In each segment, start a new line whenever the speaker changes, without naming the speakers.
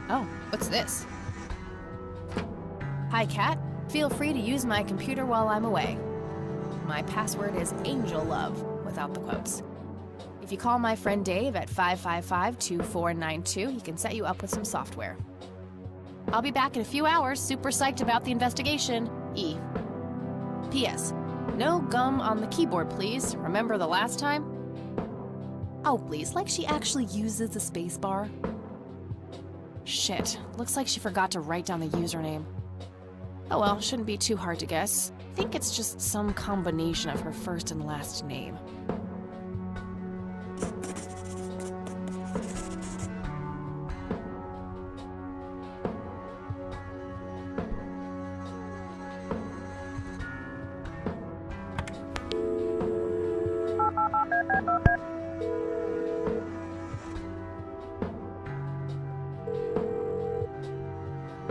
Oh, what's this? Hi, Kat. Feel free to use my computer while I'm away. My password is Angel Love, without the quotes. If you call my friend Dave at 555-2492, he can set you up with some software. I'll be back in a few hours, super psyched about the investigation. E. P.S. No gum on the keyboard, please. Remember the last time? Oh, please, like she actually uses the space bar. Shit, looks like she forgot to write down the username. Oh well, shouldn't be too hard to guess. I think it's just some combination of her first and last name.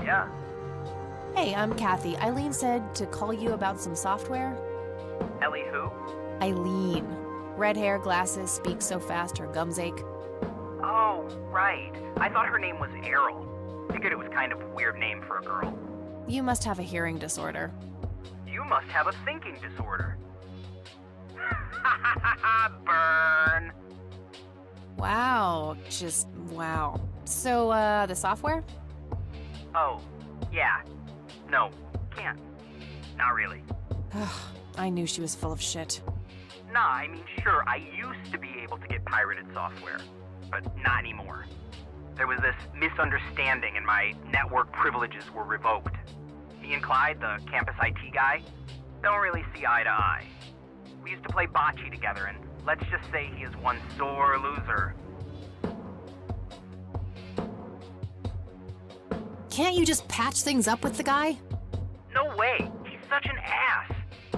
Yeah.
Hey, I'm Kathy. Eileen said to call you about some software.
Ellie who?
Eileen. Red hair, glasses, speaks so fast her gums ache.
Oh, right. I thought her name was Errol. Figured it was kind of a weird name for a girl.
You must have a hearing disorder.
You must have a thinking disorder. Burn.
Wow, just wow. So, the software?
Oh, yeah. No, can't. Not really.
I knew she was full of shit.
Nah, I mean, sure, I used to be able to get pirated software, but not anymore. There was this misunderstanding and my network privileges were revoked. Me and Clyde, the campus IT guy, don't really see eye to eye. We used to play bocce together, and let's just say he is one sore loser.
Can't you just patch things up with the guy?
No way, he's such an ass.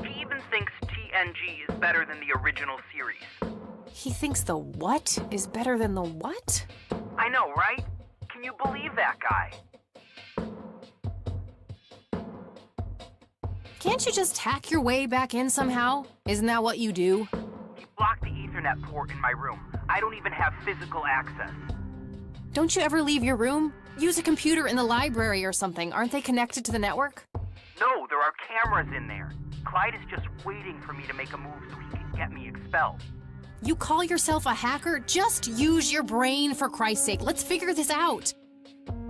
He even thinks TNG is better than the original series.
He thinks the what is better than the what?
I know, right? Can you believe that guy?
Can't you just hack your way back in somehow? Isn't that what you do?
He blocked the Ethernet port in my room. I don't even have physical access.
Don't you ever leave your room? Use a computer in the library or something. Aren't they connected to the network?
No, there are cameras in there. Clyde is just waiting for me to make a move so he can get me expelled.
You call yourself a hacker? Just use your brain, for Christ's sake. Let's figure this out.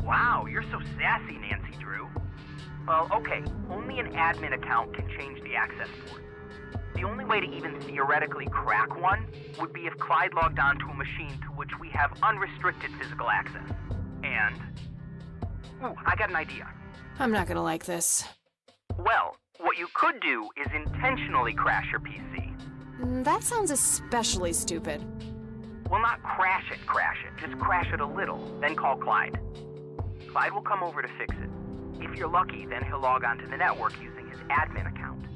Wow, you're so sassy, Nancy Drew. Well, okay, only an admin account can change the access port. The only way to even theoretically crack one would be if Clyde logged onto a machine to which we have unrestricted physical access. And... ooh, I got an idea.
I'm not gonna like this.
Well, what you could do is intentionally crash your PC.
That sounds especially stupid.
Well, not crash it, just crash it a little, then call Clyde. Clyde will come over to fix it. If you're lucky, then he'll log onto the network using his admin account.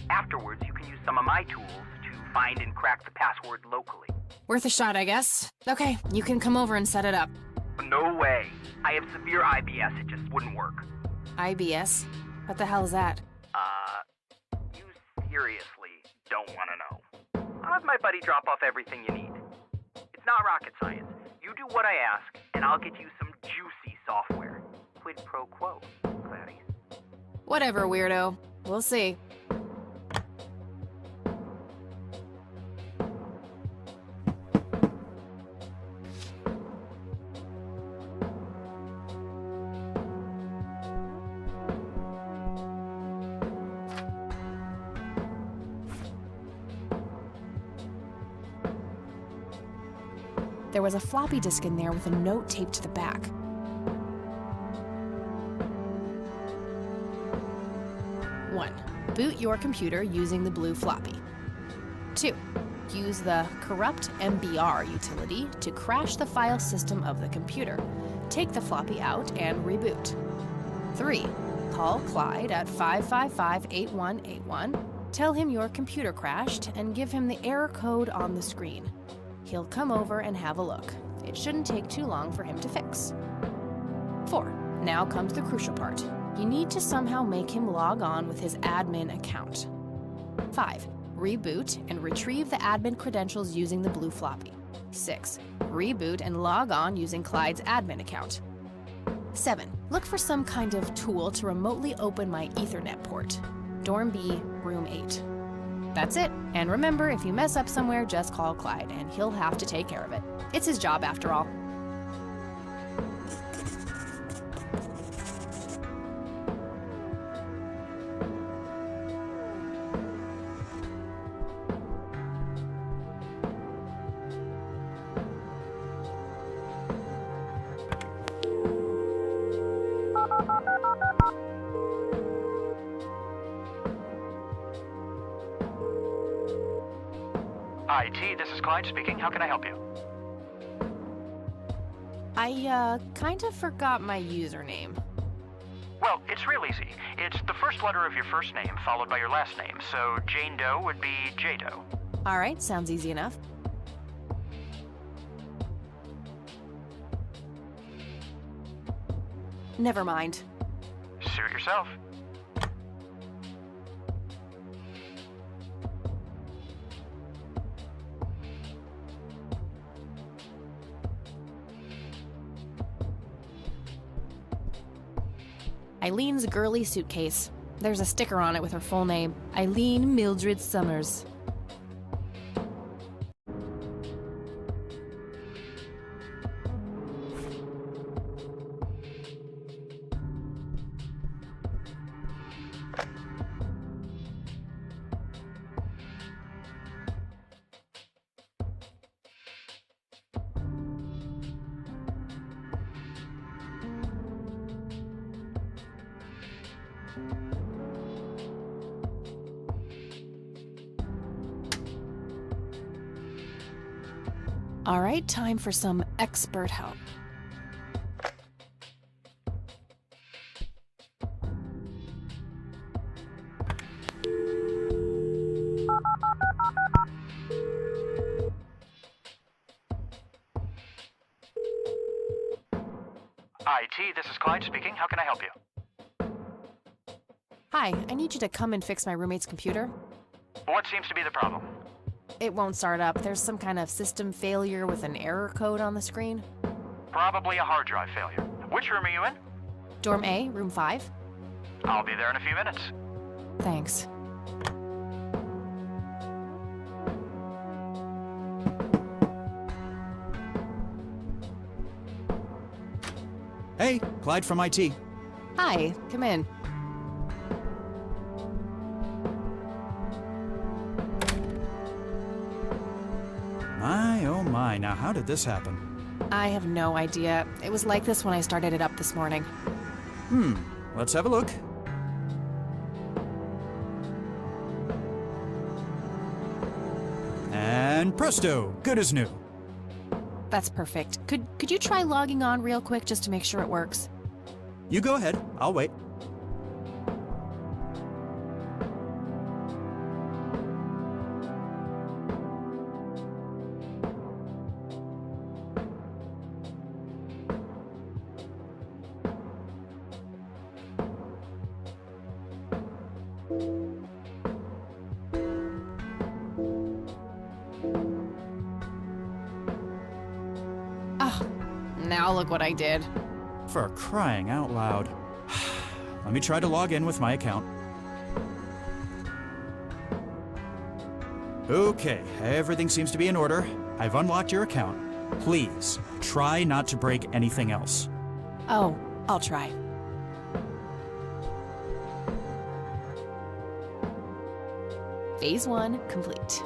Afterwards, you can use some of my tools to find and crack the password locally.
Worth a shot, I guess. Okay, you can come over and set it up.
No way. I have severe IBS, it just wouldn't work.
IBS? What the hell is that?
You seriously don't want to know. I'll have my buddy drop off everything you need. It's not rocket science. You do what I ask, and I'll get you some juicy software. Quid pro quo, Clarice.
Whatever, weirdo. We'll see. There was a floppy disk in there with a note taped to the back. One, boot your computer using the blue floppy. 2, use the corrupt MBR utility to crash the file system of the computer. Take the floppy out and reboot. 3, call Clyde at 555-8181, tell him your computer crashed, and give him the error code on the screen. He'll come over and have a look. It shouldn't take too long for him to fix. 4, now comes the crucial part. You need to somehow make him log on with his admin account. 5, reboot and retrieve the admin credentials using the blue floppy. 6, reboot and log on using Clyde's admin account. 7. Look for some kind of tool to remotely open my Ethernet port. Dorm B, room 8. That's it. And remember, if you mess up somewhere, just call Clyde, and he'll have to take care of it. It's his job, after all.
IT, this is Clyde speaking. How can I help you?
I, kind of forgot my username.
Well, it's real easy. It's the first letter of your first name followed by your last name, so Jane Doe would be J-Doe.
Alright, sounds easy enough. Never mind.
Suit yourself.
Eileen's girly suitcase. There's a sticker on it with her full name, Eileen Mildred Summers. All right, time for some expert help.
IT, this is Clyde speaking. How can I help you?
Hi, I need you to come and fix my roommate's computer.
What seems to be the problem?
It won't start up. There's some kind of system failure with an error code on the screen.
Probably a hard drive failure. Which room are you in?
Dorm A, room 5.
I'll be there in a few minutes.
Thanks.
Hey, Clyde from IT.
Hi, come in.
My, oh my, now how did this happen?
I have no idea. It was like this when I started it up this morning.
Let's have a look. And presto, good as new.
That's perfect. Could you try logging on real quick just to make sure it works?
You go ahead, I'll wait.
Oh, now look what I did.
For crying out loud. Let me try to log in with my account. Okay, everything seems to be in order. I've unlocked your account. Please, try not to break anything else.
Oh, I'll try. Phase 1 complete.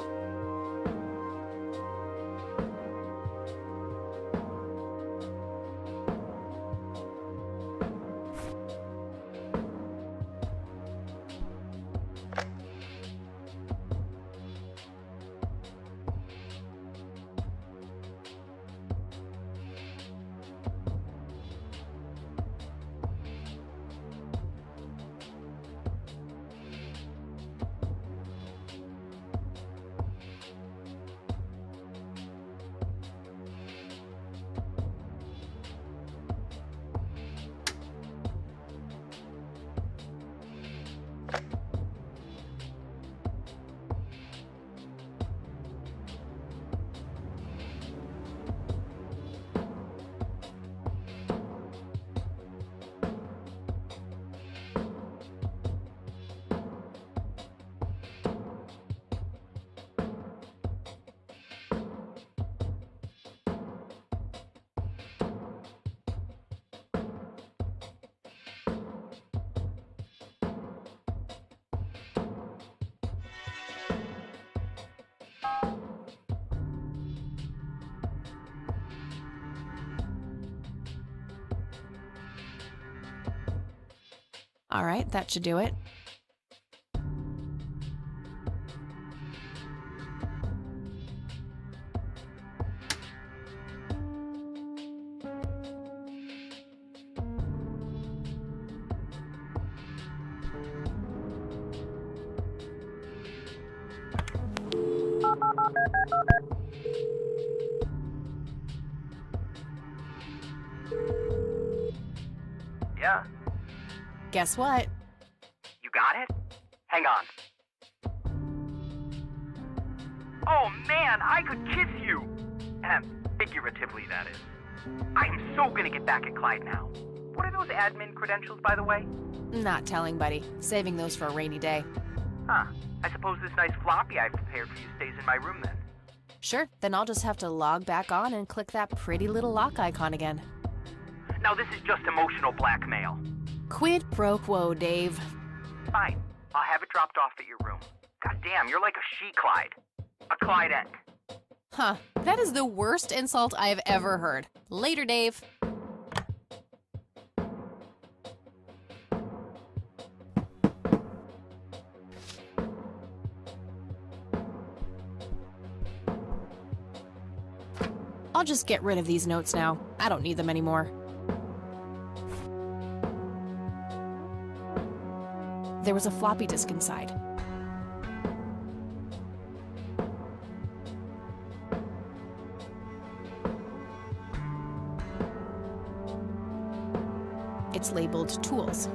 All right, that should do it.
Yeah?
Guess what?
You got it? Hang on. Oh man, I could kiss you! Figuratively, that is. I am so gonna get back at Clyde now. What are those admin credentials, by the way?
Not telling, buddy. Saving those for a rainy day.
Huh. I suppose this nice floppy I've prepared for you stays in my room then.
Sure, then I'll just have to log back on and click that pretty little lock icon again.
Now this is just emotional blackmail.
Quid pro quo, Dave.
Fine. I'll have it dropped off at your room. God damn, you're like a she-Clyde. A Clyde-ette.
Huh, that is the worst insult I have ever heard. Later, Dave. I'll just get rid of these notes now. I don't need them anymore. There was a floppy disk inside. It's labeled Tools.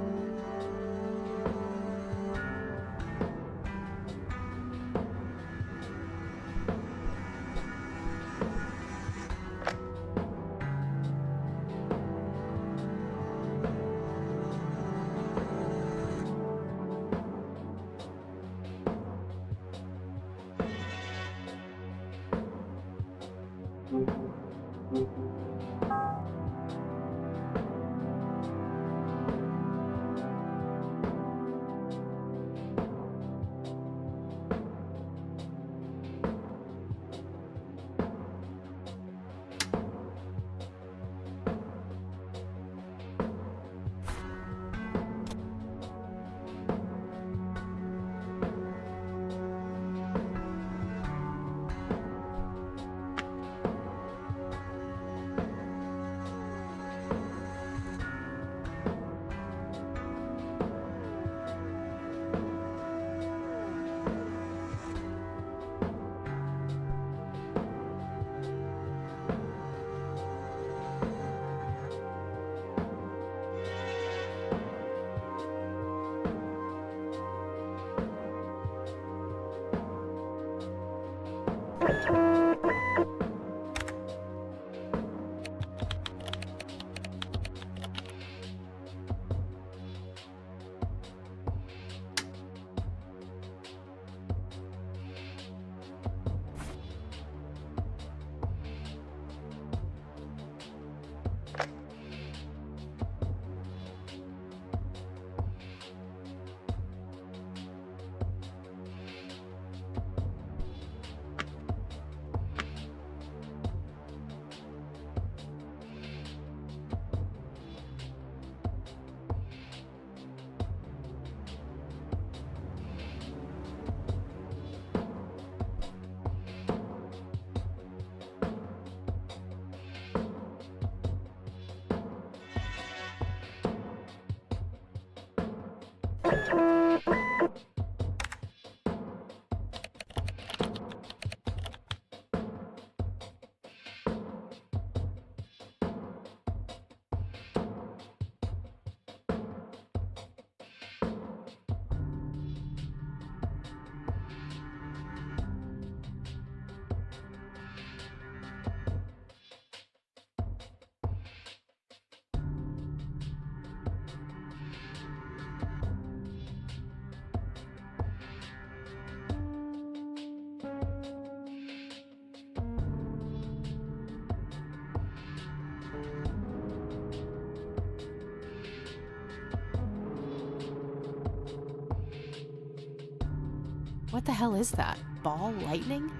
What the hell is that? Ball lightning?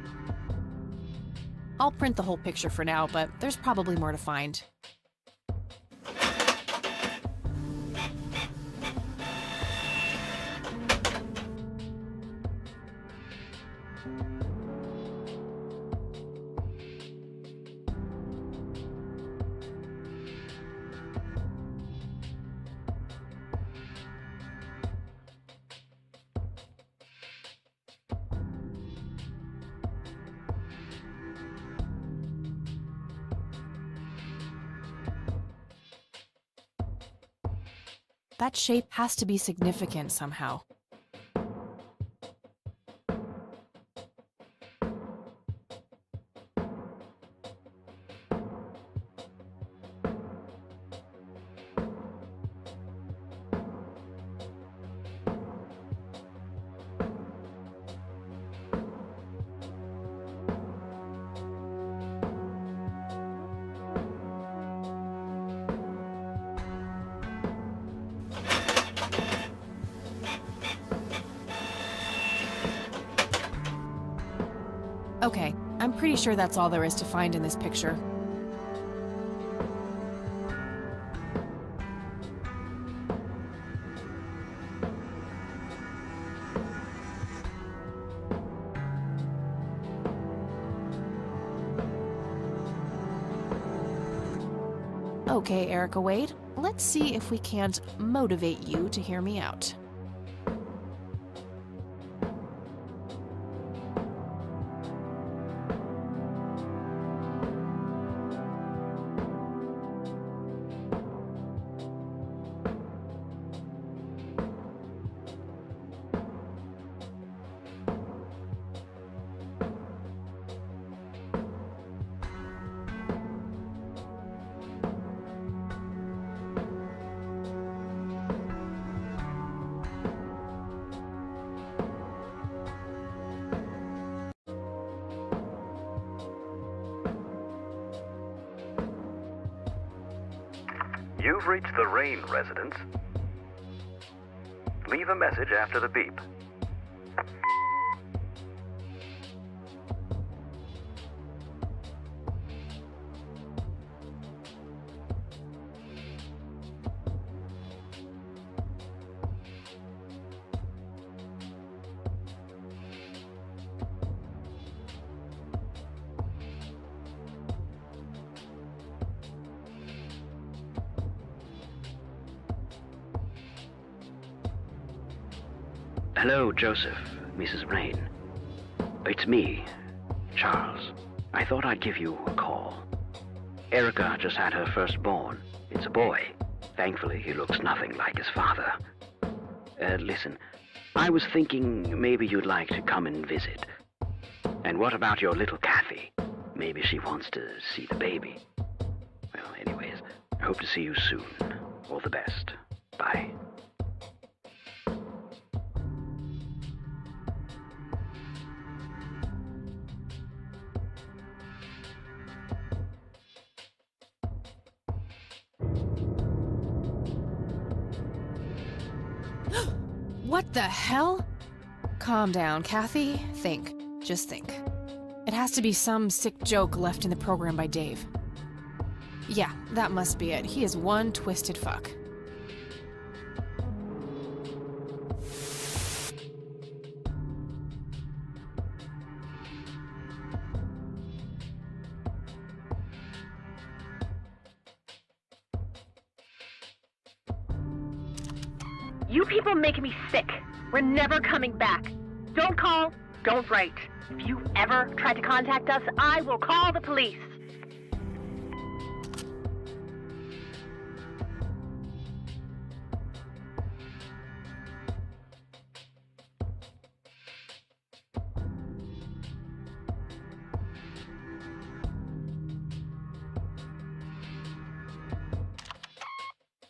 I'll print the whole picture for now, but there's probably more to find. That shape has to be significant somehow. Okay, I'm pretty sure that's all there is to find in this picture. Okay, Erica Wade, let's see if we can't motivate you to hear me out.
You've reached the Rain residence. Leave a message after the beep.
Hello, Joseph, Mrs. Rain. It's me, Charles. I thought I'd give you a call. Erica just had her firstborn. It's a boy. Thankfully, he looks nothing like his father. Listen, I was thinking maybe you'd like to come and visit. And what about your little Kathy? Maybe she wants to see the baby. Well, anyways, I hope to see you soon. All the best. Bye.
What the hell? Calm down, Kathy. Think. Just think. It has to be some sick joke left in the program by Dave. Yeah, that must be it. He is one twisted fuck.
You people make me sick. We're never coming back. Don't call, don't write. If you ever try to contact us, I will call the police.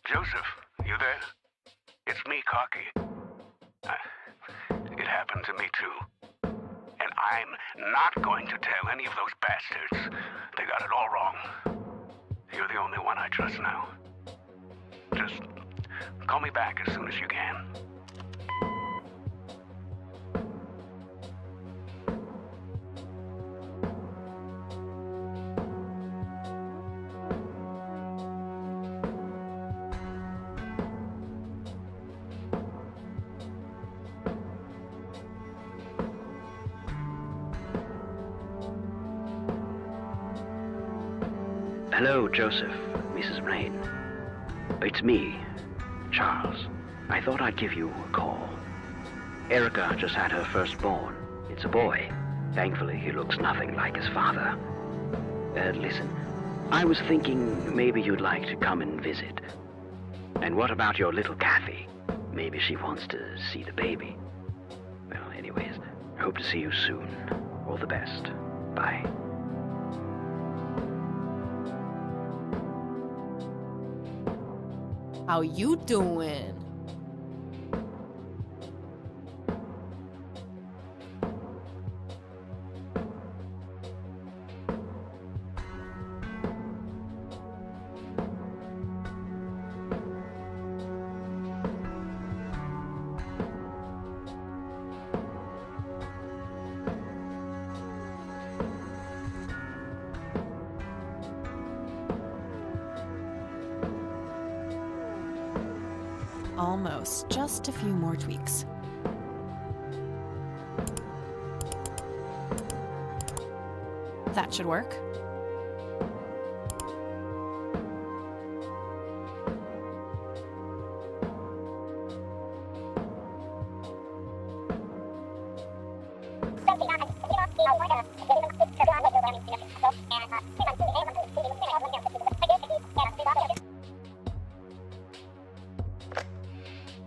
Joseph, you there? It's me, Cocky. It happened to me too. And I'm not going to tell any of those bastards. They got it all wrong. You're the only one I trust now. Just call me back as soon as you can.
Hello, Joseph, Mrs. Rain. It's me, Charles. I thought I'd give you a call. Erica just had her firstborn. It's a boy. Thankfully, he looks nothing like his father. Listen, I was thinking maybe you'd like to come and visit. And what about your little Kathy? Maybe she wants to see the baby. Well, anyways, I hope to see you soon. All the best. Bye.
How you doing? Almost. Just a few more tweaks. That should work.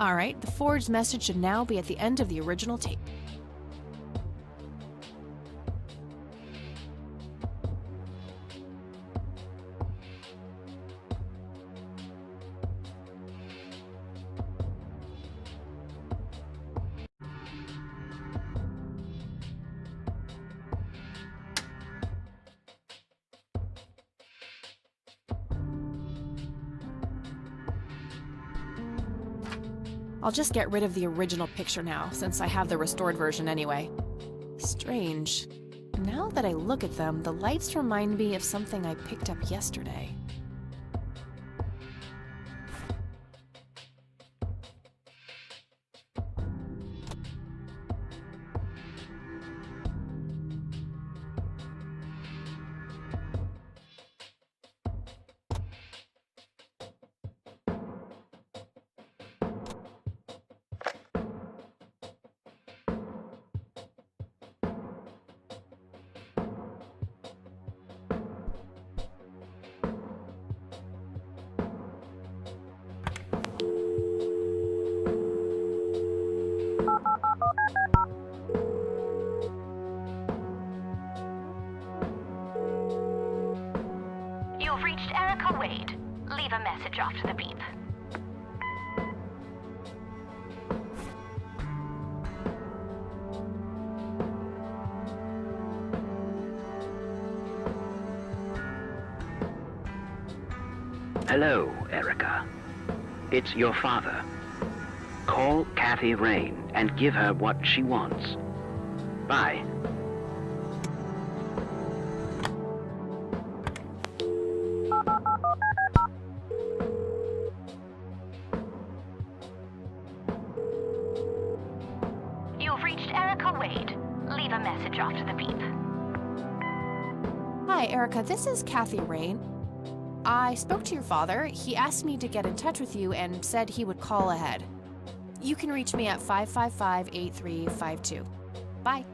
Alright, the forged message should now be at the end of the original tape. I'll just get rid of the original picture now, since I have the restored version anyway. Strange. Now that I look at them, the lights remind me of something I picked up yesterday.
You've reached Erica Wade. Leave a message after the beep.
Hello, Erica. It's your father. Call Kathy Rain and give her what she wants. Bye.
You've reached Erica Wade. Leave a message after the beep.
Hi, Erica. This is Kathy Rain. I spoke to your father. He asked me to get in touch with you and said he would call ahead. You can reach me at 555-8352. Bye.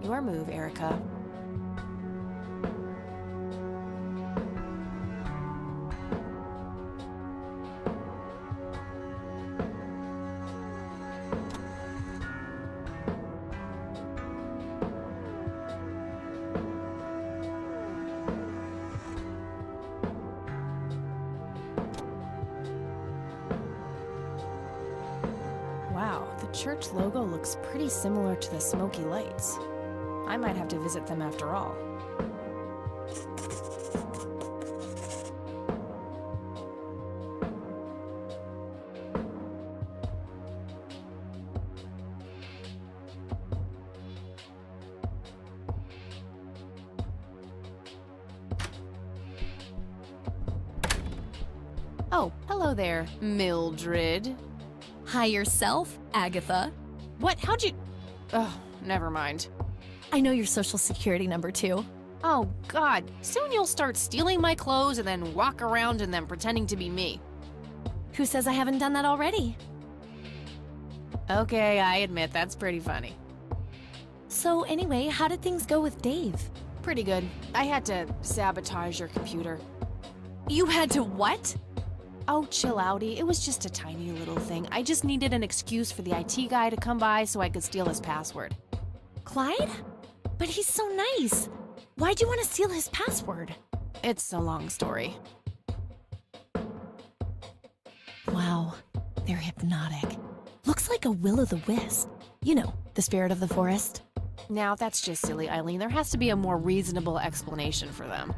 Your move, Erica. Wow, the church logo looks pretty similar to the smoky lights. I might have to visit them after all. Oh, hello there, Mildred.
Hi yourself, Agatha.
What? How'd you... Oh, never mind.
I know your social security number too.
Oh, God. Soon you'll start stealing my clothes and then walk around in them pretending to be me.
Who says I haven't done that already?
Okay, I admit that's pretty funny.
So anyway, how did things go with Dave?
Pretty good. I had to sabotage your computer.
You had to what?
Oh, chill outy. It was just a tiny little thing. I just needed an excuse for the IT guy to come by so I could steal his password.
Clyde? But he's so nice. Why'd you want to steal his password?
It's a long story.
Wow, they're hypnotic. Looks like a will-o'-the-wisp. You know, the spirit of the forest.
Now, that's just silly, Eileen. There has to be a more reasonable explanation for them.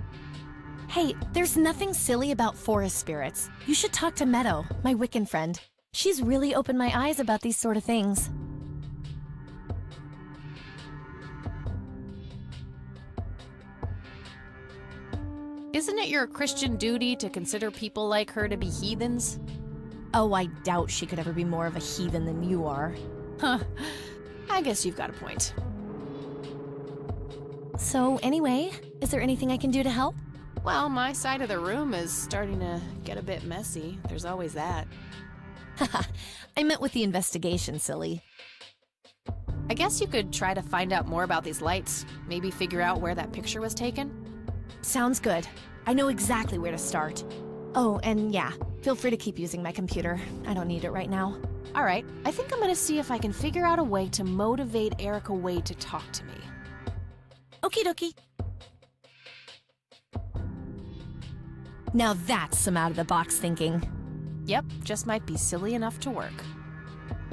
Hey, there's nothing silly about forest spirits. You should talk to Meadow, my Wiccan friend. She's really opened my eyes about these sort of things.
Isn't it your Christian duty to consider people like her to be heathens?
Oh, I doubt she could ever be more of a heathen than you are.
Huh. I guess you've got a point.
So anyway, is there anything I can do to help?
Well, my side of the room is starting to get a bit messy. There's always that.
Haha, I meant with the investigation, silly.
I guess you could try to find out more about these lights. Maybe figure out where that picture was taken.
Sounds good. I know exactly where to start. Oh, and yeah, feel free to keep using my computer. I don't need it right now.
All right, I think I'm gonna see if I can figure out a way to motivate Erica Wade to talk to me.
Okie dokie. Now that's some out-of-the-box thinking.
Yep, just might be silly enough to work.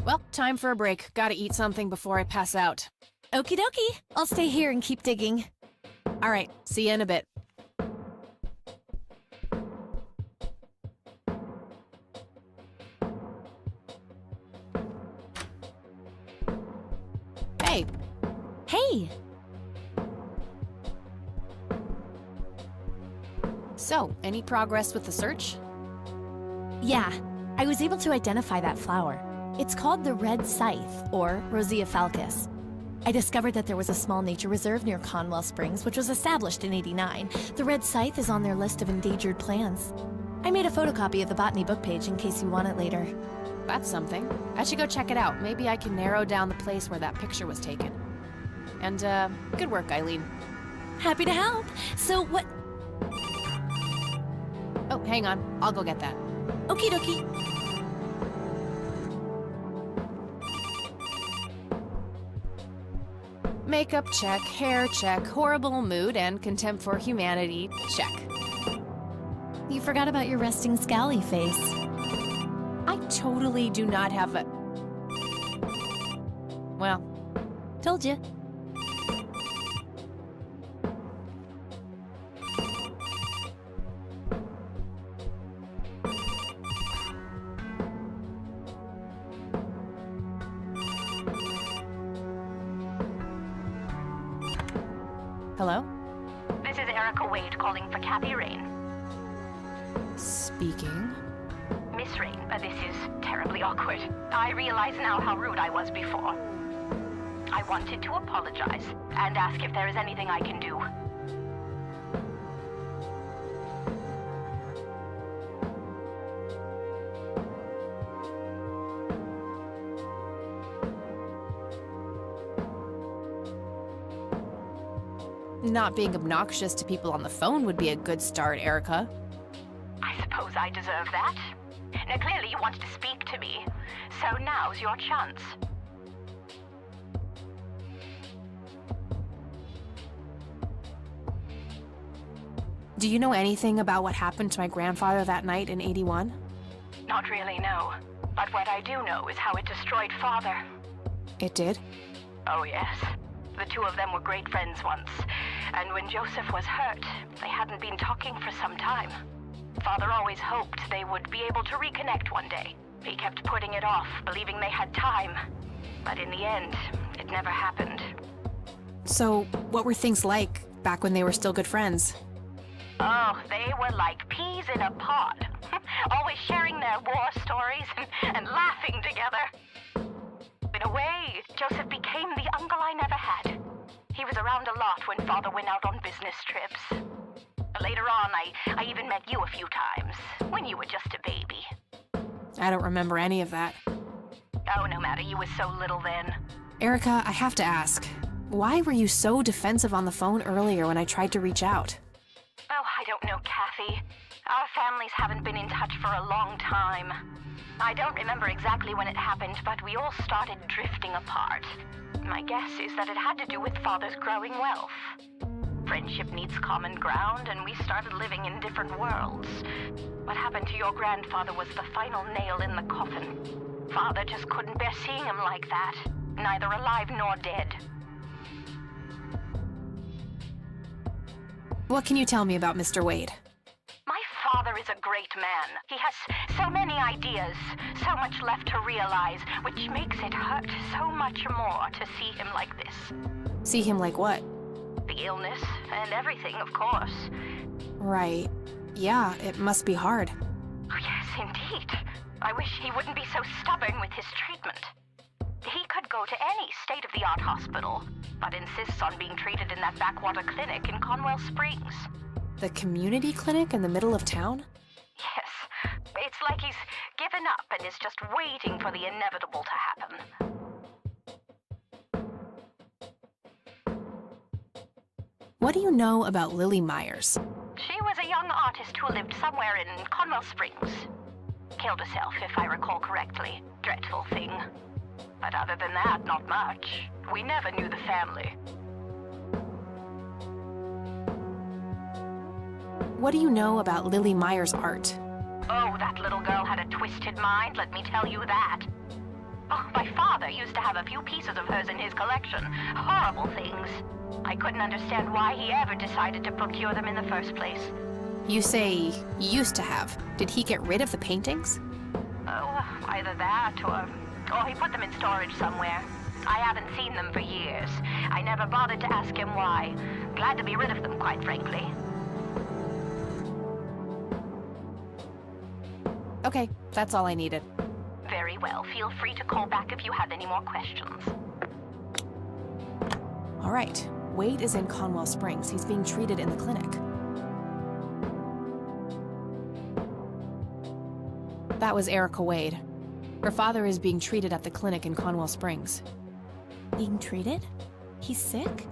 Well, time for a break. Gotta eat something before I pass out.
Okie dokie. I'll stay here and keep digging.
All right, see you in a bit. Hey.
Hey!
So, any progress with the search?
Yeah, I was able to identify that flower. It's called the red scythe, or Rosea falcus. I discovered that there was a small nature reserve near Conwell Springs, which was established in '89. The red scythe is on their list of endangered plants. I made a photocopy of the botany book page in case you want it later.
That's something. I should go check it out. Maybe I can narrow down the place where that picture was taken. And, good work, Eileen.
Happy to help. So what...
Oh, hang on. I'll go get that.
Okie dokie.
Makeup check, hair check, horrible mood, and contempt for humanity check.
You forgot about your resting scally face.
I totally do not have a... Well,
Told you.
hello?
This is Erica Wade calling for Kathy Rain.
Speaking.
Miss Rain, this is terribly awkward. I realize now how rude I was before. I wanted to apologize and ask if there is anything I can do.
Not being obnoxious to people on the phone would be a good start, Erica.
I suppose I deserve that. Now, clearly you wanted to speak to me, so now's your chance.
Do you know anything about what happened to my grandfather that night in '81?
Not really, no. But what I do know is how it destroyed Father.
It did?
Oh, yes. The two of them were great friends once, and when Joseph was hurt, they hadn't been talking for some time. Father always hoped they would be able to reconnect one day. He kept putting it off, believing they had time. But in the end, it never happened.
So, what were things like back when they were still good friends?
Oh, they were like peas in a pod. Always sharing their war stories and laughing together. In a way, Joseph became the uncle I never had. He was around a lot when Father went out on business trips. Later on, I even met you a few times, when you were just a baby.
I don't remember any of that.
Oh, no matter, you were so little then.
Erica, I have to ask, why were you so defensive on the phone earlier when I tried to reach out?
Oh, I don't know, Kathy. Our families haven't been in touch for a long time. I don't remember exactly when it happened, but we all started drifting apart. My guess is that it had to do with Father's growing wealth. Friendship needs common ground, and we started living in different worlds. What happened to your grandfather was the final nail in the coffin. Father just couldn't bear seeing him like that, neither alive nor dead.
What can you tell me about Mr. Wade?
My father is a great man. He has so many ideas, so much left to realize, which makes it hurt so much more to see him like this.
See him like what?
The illness and everything, of course.
Right. Yeah, it must be hard.
Oh, yes, indeed. I wish he wouldn't be so stubborn with his treatment. He could go to any state-of-the-art hospital, but insists on being treated in that backwater clinic in Conwell Springs.
The community clinic in the middle of town?
Yes. It's like he's given up and is just waiting for the inevitable to happen.
What do you know about Lily Myers?
She was a young artist who lived somewhere in Conwell Springs. Killed herself, if I recall correctly. Dreadful thing. But other than that, not much. We never knew the family.
What do you know about Lily Myers' art?
Oh, that little girl had a twisted mind, let me tell you that. Oh, my father used to have a few pieces of hers in his collection. Horrible things. I couldn't understand why he ever decided to procure them in the first place.
You say used to have. Did he get rid of the paintings?
Oh, either that or he put them in storage somewhere. I haven't seen them for years. I never bothered to ask him why. Glad to be rid of them, quite frankly.
Okay, that's all I needed.
Very well. Feel free to call back if you have any more questions.
All right. Wade is in Conwell Springs. He's being treated in the clinic. That was Erica Wade. Her father is being treated at the clinic in Conwell Springs.
Being treated? He's sick?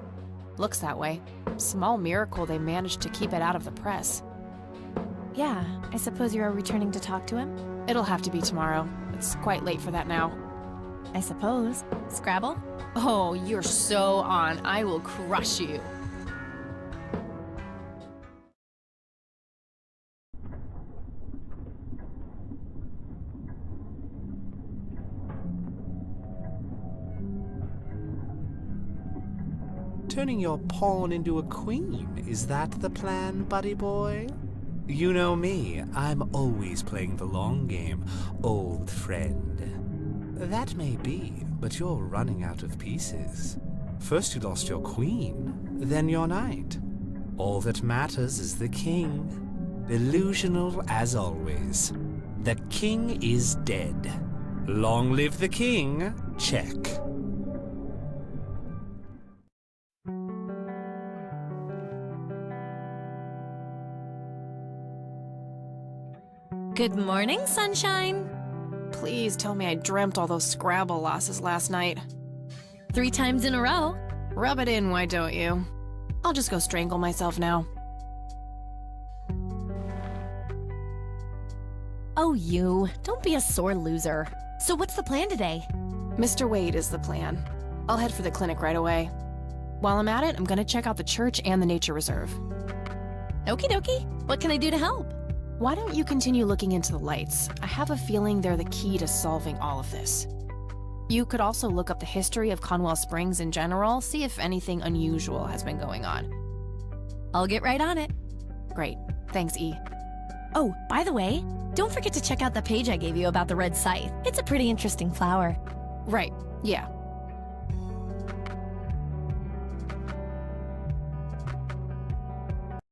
Looks that way. Small miracle they managed to keep it out of the press.
Yeah, I suppose you're returning to talk to him?
It'll have to be tomorrow. It's quite late for that now.
I suppose. Scrabble?
Oh, you're so on. I will crush you.
Turning your pawn into a queen, is that the plan, buddy boy? You know me, I'm always playing the long game, old friend. That may be, but you're running out of pieces. First you lost your queen, then your knight. All that matters is the king. Delusional as always. The king is dead. Long live the king, check.
Good morning, sunshine.
Please tell me I dreamt all those Scrabble losses last night.
3 times in a row.
Rub it in, why don't you? I'll just go strangle myself now.
Oh, you. Don't be a sore loser. So what's the plan today?
Mr. Wade is the plan. I'll head for the clinic right away. While I'm at it, I'm gonna check out the church and the nature reserve.
Okie dokie. What can I do to help?
Why don't you continue looking into the lights? I have a feeling they're the key to solving all of this. You could also look up the history of Conwell Springs in general, see if anything unusual has been going on.
I'll get right on it.
Great. Thanks, E.
Oh, by the way, don't forget to check out the page I gave you about the red scythe. It's a pretty interesting flower.
Right. Yeah.